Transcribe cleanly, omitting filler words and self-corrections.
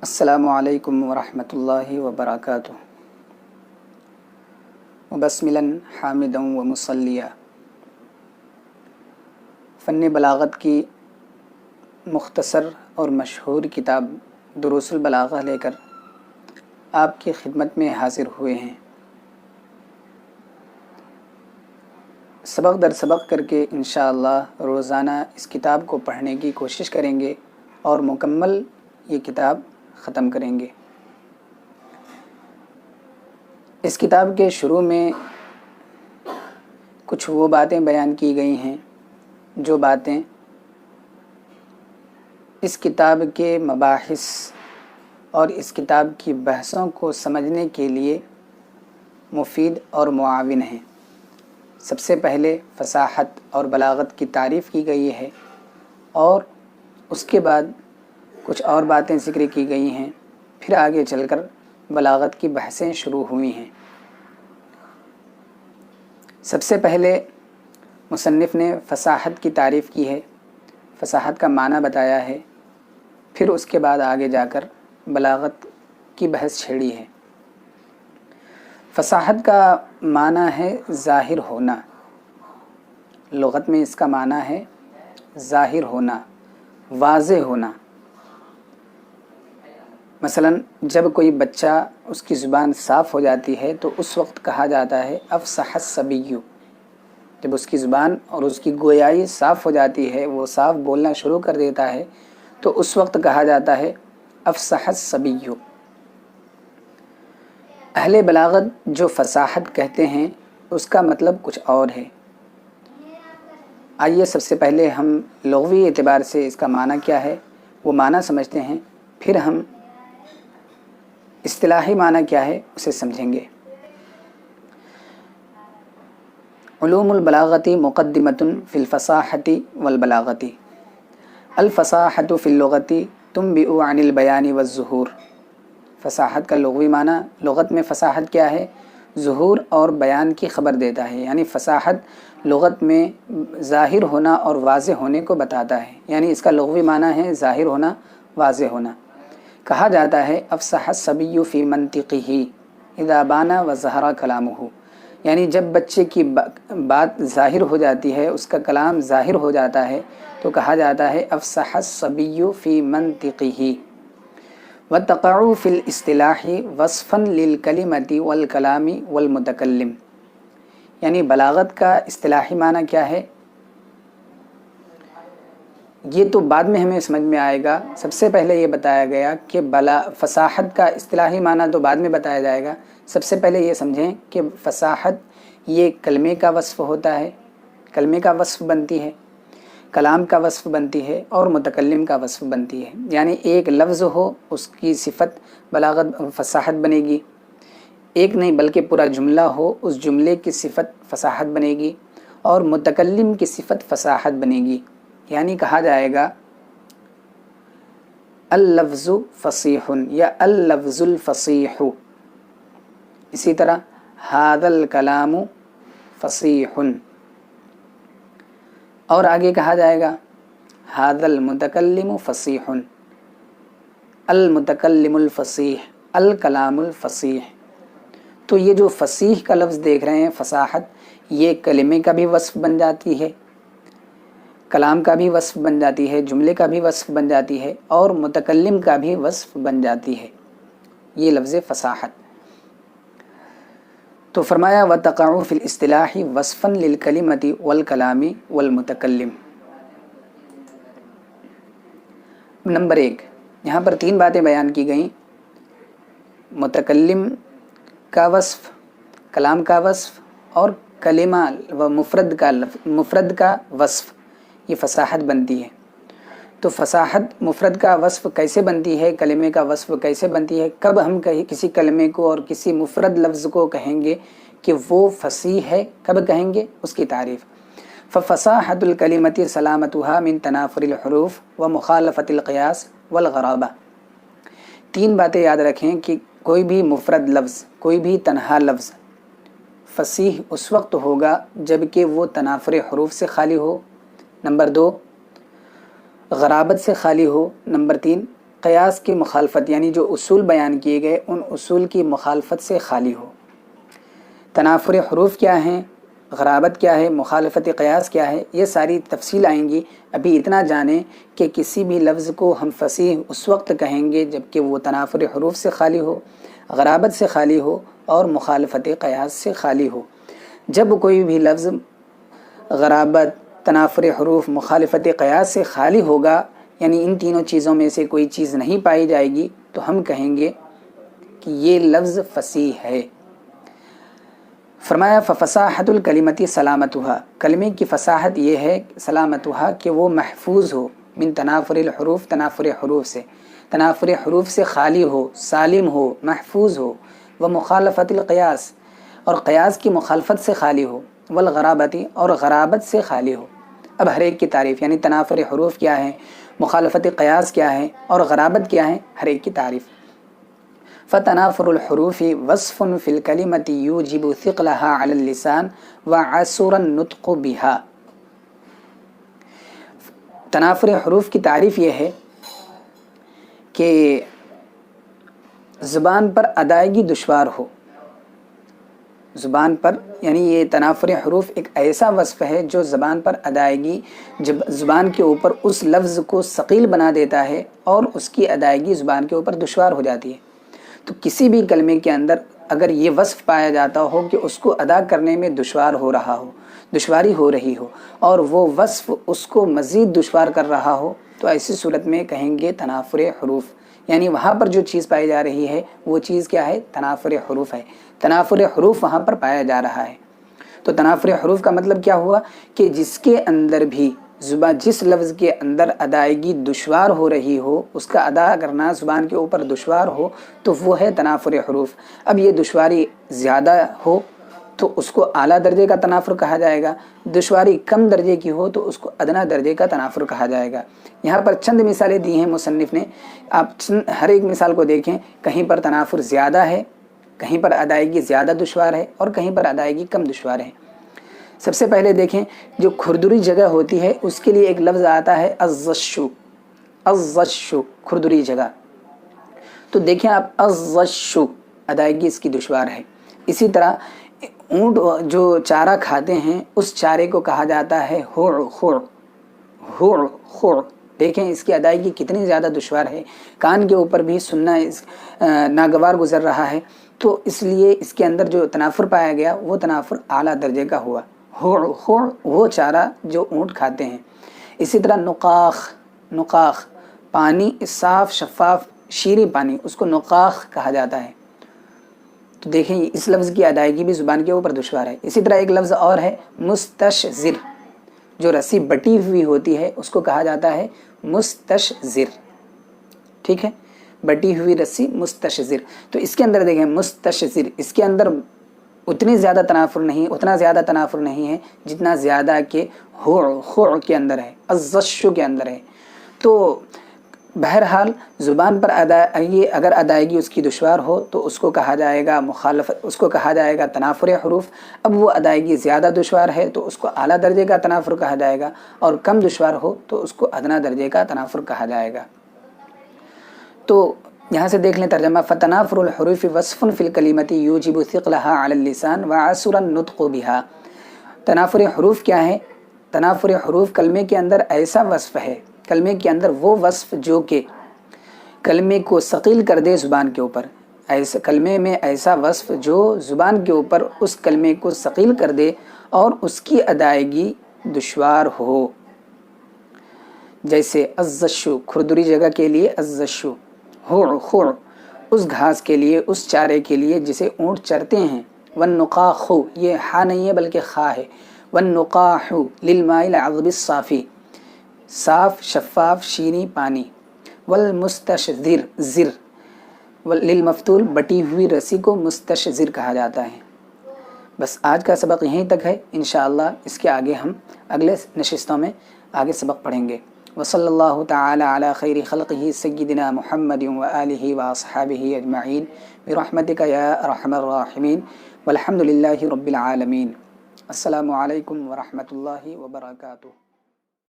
السلام علیکم ورحمۃ اللہ وبرکاتہ مبسملا حامدا و مصلیا۔ فن بلاغت کی مختصر اور مشہور کتاب دروس البلاغہ لے کر آپ کی خدمت میں حاضر ہوئے ہیں۔ سبق در سبق کر کے انشاءاللہ روزانہ اس کتاب کو پڑھنے کی کوشش کریں گے اور مکمل یہ کتاب ختم کریں گے۔ اس کتاب کے شروع میں کچھ وہ باتیں بیان کی گئی ہیں جو باتیں اس کتاب کے مباحث اور اس کتاب کی بحثوں کو سمجھنے کے لیے مفید اور معاون ہیں۔ سب سے پہلے فصاحت اور بلاغت کی تعریف کی گئی ہے اور اس کے بعد کچھ اور باتیں ذکر کی گئی ہیں، پھر آگے چل کر بلاغت کی بحثیں شروع ہوئی ہیں۔ سب سے پہلے مصنف نے فصاحت کی تعریف کی ہے، فصاحت کا معنی بتایا ہے، پھر اس کے بعد آگے جا کر بلاغت کی بحث چھیڑی ہے۔ فصاحت کا معنی ہے ظاہر ہونا، لغت میں اس کا معنی ہے ظاہر ہونا، واضح ہونا۔ مثلا جب کوئی بچہ اس کی زبان صاف ہو جاتی ہے تو اس وقت کہا جاتا ہے افصح الصبی۔ جب اس کی زبان اور اس کی گویائی صاف ہو جاتی ہے، وہ صاف بولنا شروع کر دیتا ہے، تو اس وقت کہا جاتا ہے افصح الصبی۔ اہل بلاغت جو فصاحت کہتے ہیں اس کا مطلب کچھ اور ہے۔ آئیے سب سے پہلے ہم لغوی اعتبار سے اس کا معنی کیا ہے وہ معنی سمجھتے ہیں، پھر ہم اصطلاحی معنی کیا ہے اسے سمجھیں گے۔ علوم البلاغت مقدمۃ فی الفصاحۃ والبلاغۃ۔ الفصاحۃ فی اللغۃ تنبئ عن البیان والظہور۔ فصاحت کا لغوی معنی لغت میں فصاحت کیا ہے؟ ظہور اور بیان کی خبر دیتا ہے، یعنی فصاحت لغت میں ظاہر ہونا اور واضح ہونے کو بتاتا ہے، یعنی اس کا لغوی معنی ہے ظاہر ہونا، واضح ہونا۔ کہا جاتا ہے افصح الصبی فی منطقہ اذا بان وظہر کلامہ، یعنی جب بچے کی بات ظاہر ہو جاتی ہے، اس کا کلام ظاہر ہو جاتا ہے تو کہا جاتا ہے افصح الصبی فی منطقہ۔ وتقع فی الاصطلاح وصفا للکلمۃ والکلام والمتکلم، یعنی بلاغت کا اصطلاحی معنی کیا ہے یہ تو بعد میں ہمیں سمجھ میں آئے گا۔ سب سے پہلے یہ بتایا گیا کہ فصاحت کا اصطلاحی معنی تو بعد میں بتایا جائے گا۔ سب سے پہلے یہ سمجھیں کہ فصاحت یہ کلمے کا وصف ہوتا ہے، کلمے کا وصف بنتی ہے، کلام کا وصف بنتی ہے اور متکلم کا وصف بنتی ہے، یعنی ایک لفظ ہو اس کی صفت بلاغت فصاحت بنے گی، ایک نہیں بلکہ پورا جملہ ہو اس جملے کی صفت فصاحت بنے گی، اور متکلم کی صفت فصاحت بنے گی، یعنی کہا جائے گا اللفظ فصیح یا اللفظ الفصیح، اسی طرح ھذا الکلام فصیح، اور آگے کہا جائے گا ھذا المتکلم فصیح، المتکلم الفصیح، الکلام الفصیح۔ تو یہ جو فصیح کا لفظ دیکھ رہے ہیں فصاحت، یہ کلمے کا بھی وصف بن جاتی ہے، کلام کا بھی وصف بن جاتی ہے، جملے کا بھی وصف بن جاتی ہے، اور متکلم کا بھی وصف بن جاتی ہے، یہ لفظ فصاحت۔ تو فرمایا وتقع فی الاصطلاح وصفا للکلمۃ والکلام والمتکلم۔ نمبر 1، یہاں پر 3 باتیں بیان کی گئیں، متکلم کا وصف، کلام کا وصف اور کلمہ و مفرد کا وصف، یہ فصاحت بنتی ہے۔ تو فصاحت مفرد کا وصف کیسے بنتی ہے، کلمے کا وصف کیسے بنتی ہے، کب ہم کسی کلمے کو اور کسی مفرد لفظ کو کہیں گے کہ وہ فصیح ہے، کب کہیں گے، اس کی تعریف۔ ففصاحت الکلمۃ سلامتها من تنافر الحروف ومخالفت القیاس والغرابہ۔ 3 باتیں یاد رکھیں کہ کوئی بھی مفرد لفظ، کوئی بھی تنہا لفظ فصیح اس وقت ہوگا جب کہ وہ تنافر حروف سے خالی ہو، نمبر 2 غرابت سے خالی ہو، نمبر 3 قیاس کی مخالفت یعنی جو اصول بیان کیے گئے ان اصول کی مخالفت سے خالی ہو۔ تنافر حروف کیا ہیں، غرابت کیا ہے، مخالفت قیاس کیا ہے، یہ ساری تفصیل آئیں گی۔ ابھی اتنا جانیں کہ کسی بھی لفظ کو ہم فصیح اس وقت کہیں گے جب کہ وہ تنافر حروف سے خالی ہو، غرابت سے خالی ہو اور مخالفت قیاس سے خالی ہو۔ جب کوئی بھی لفظ غرابت، تنافر حروف، مخالفت قیاس سے خالی ہوگا، یعنی ان تینوں چیزوں میں سے کوئی چیز نہیں پائی جائے گی، تو ہم کہیں گے کہ یہ لفظ فصیح ہے۔ فرمایا ففصاحت الکلمتی سلامتها، کلمے کی فصاحت یہ ہے سلامتها کہ وہ محفوظ ہو من تنافر الحروف، تنافر حروف سے، تنافر حروف سے خالی ہو، سالم ہو، محفوظ ہو، ومخالفت القیاس اور قیاس کی مخالفت سے خالی ہو، والغرابتی اور غرابت سے خالی ہو۔ اب ہر ایک کی تعریف، یعنی تنافر حروف کیا ہے، مخالفت قیاس کیا ہے اور غرابت کیا ہے، ہر ایک کی تعریف۔ فتنافر الحروف وصف فی الکلمۃ یوجب ثقلها علی اللسان وعسر النطق بها۔ تنافر حروف کی تعریف یہ ہے کہ زبان پر ادائیگی دشوار ہو، زبان پر، یعنی یہ تنافر حروف ایک ایسا وصف ہے جو زبان پر ادائیگی، جب زبان کے اوپر اس لفظ کو ثقیل بنا دیتا ہے اور اس کی ادائیگی زبان کے اوپر دشوار ہو جاتی ہے۔ تو کسی بھی کلمے کے اندر اگر یہ وصف پایا جاتا ہو کہ اس کو ادا کرنے میں دشوار ہو رہا ہو، دشواری ہو رہی ہو، اور وہ وصف اس کو مزید دشوار کر رہا ہو، تو ایسی صورت میں کہیں گے تنافر حروف، یعنی وہاں پر جو چیز پائی جا رہی ہے وہ چیز کیا ہے، تنافر حروف ہے، تنافر حروف وہاں پر پایا جا رہا ہے۔ تو تنافر حروف کا مطلب کیا ہوا کہ جس کے اندر بھی زبان، جس لفظ کے اندر ادائیگی دشوار ہو رہی ہو، اس کا ادا کرنا زبان کے اوپر دشوار ہو، تو وہ ہے تنافر حروف۔ اب یہ دشواری زیادہ ہو تو اس کو اعلیٰ درجے کا تنافر کہا جائے گا، دشواری کم درجے کی ہو تو اس کو ادنا درجے کا تنافر کہا جائے گا۔ یہاں پر چند مثالیں دی ہیں مصنف نے، آپ ہر ایک مثال کو دیکھیں، کہیں پر تنافر زیادہ ہے، کہیں پر ادائیگی زیادہ دشوار ہے اور کہیں پر ادائیگی کم دشوار ہے۔ سب سے پہلے دیکھیں، جو کھردری جگہ ہوتی ہے اس کے لیے ایک لفظ آتا ہے الزشو، الزشو کھردری جگہ، تو دیکھیں آپ الزشو، ادائیگی اس کی دشوار ہے۔ اسی طرح اونٹ جو چارہ کھاتے ہیں اس چارے کو کہا جاتا ہے ہوڑ، خوڑ، ہوڑ، خوڑ، دیکھیں اس کی ادائیگی کتنی زیادہ دشوار ہے، کان کے اوپر بھی سننا ناگوار گزر رہا ہے، تو اس لیے اس کے اندر جو تنافر پایا گیا وہ تنافر اعلیٰ درجے کا ہوا۔ ہوڑ، خوڑ وہ چارہ جو اونٹ کھاتے ہیں۔ اسی طرح نقاخ، نقاخ پانی صاف شفاف شیریں پانی، اس کو نقاخ کہا جاتا ہے۔ تو دیکھیں اس لفظ کی ادائیگی بھی زبان کے اوپر دشوار ہے۔ اسی طرح ایک لفظ اور ہے مستشزر، جو رسی بٹی ہوئی ہوتی ہے اس کو کہا جاتا ہے مستشزر، ٹھیک ہے، بٹی ہوئی رسی مستشزر۔ تو اس کے اندر دیکھیں مستشزر، اس کے اندر اتنی زیادہ تنافر نہیں، اتنا زیادہ تنافر نہیں ہے جتنا زیادہ کہ ہوڑ، خوڑ کے اندر ہے، الزشو کے اندر ہے۔ تو بہرحال زبان پر اگر ادائیگی اس کی دشوار ہو تو اس کو کہا جائے گا مخالفت، اس کو کہا جائے گا تنافر حروف۔ اب وہ ادائیگی زیادہ دشوار ہے تو اس کو اعلیٰ درجے کا تنافر کہا جائے گا، اور کم دشوار ہو تو اس کو ادنا درجے کا تنافر کہا جائے گا۔ تو یہاں سے دیکھ لیں ترجمہ، فتنافر الحروف وصف فی الکلمۃ یوجب ثقلها علی اللسان وعسر النطق بها۔ تنافر حروف کیا ہے؟ تنافر حروف کلمے کے اندر ایسا وصف ہے، کلمے کے اندر وہ وصف جو کہ کلمے کو ثقیل کر دے زبان کے اوپر، ایسا کلمے میں ایسا وصف جو زبان کے اوپر اس کلمے کو ثقیل کر دے اور اس کی ادائیگی دشوار ہو، جیسے الزشو کھردری جگہ کے لیے الزشو، ہوڑ، خوڑ اس گھاس کے لیے، اس چارے کے لیے جسے اونٹ چرتے ہیں، والنقاخ یہ ہا نہیں ہے بلکہ خا ہے، والنقاح للماء العذب الصافی صاف شفاف شیریں پانی، والمستشذر زر للمفتول بٹی ہوئی رسی کو مستشذر کہا جاتا ہے۔ بس آج کا سبق یہیں تک ہے، انشاءاللہ اس کے آگے ہم اگلے نشستوں میں آگے سبق پڑھیں گے۔ وصلی اللہ تعالی علی خیر خلقہ سیدنا محمد وآلہ واصحابہ اجمعین برحمتک یا ارحم الراحمین والحمد للہ رب العالمین۔ السلام علیکم ورحمۃ اللہ وبرکاتہ۔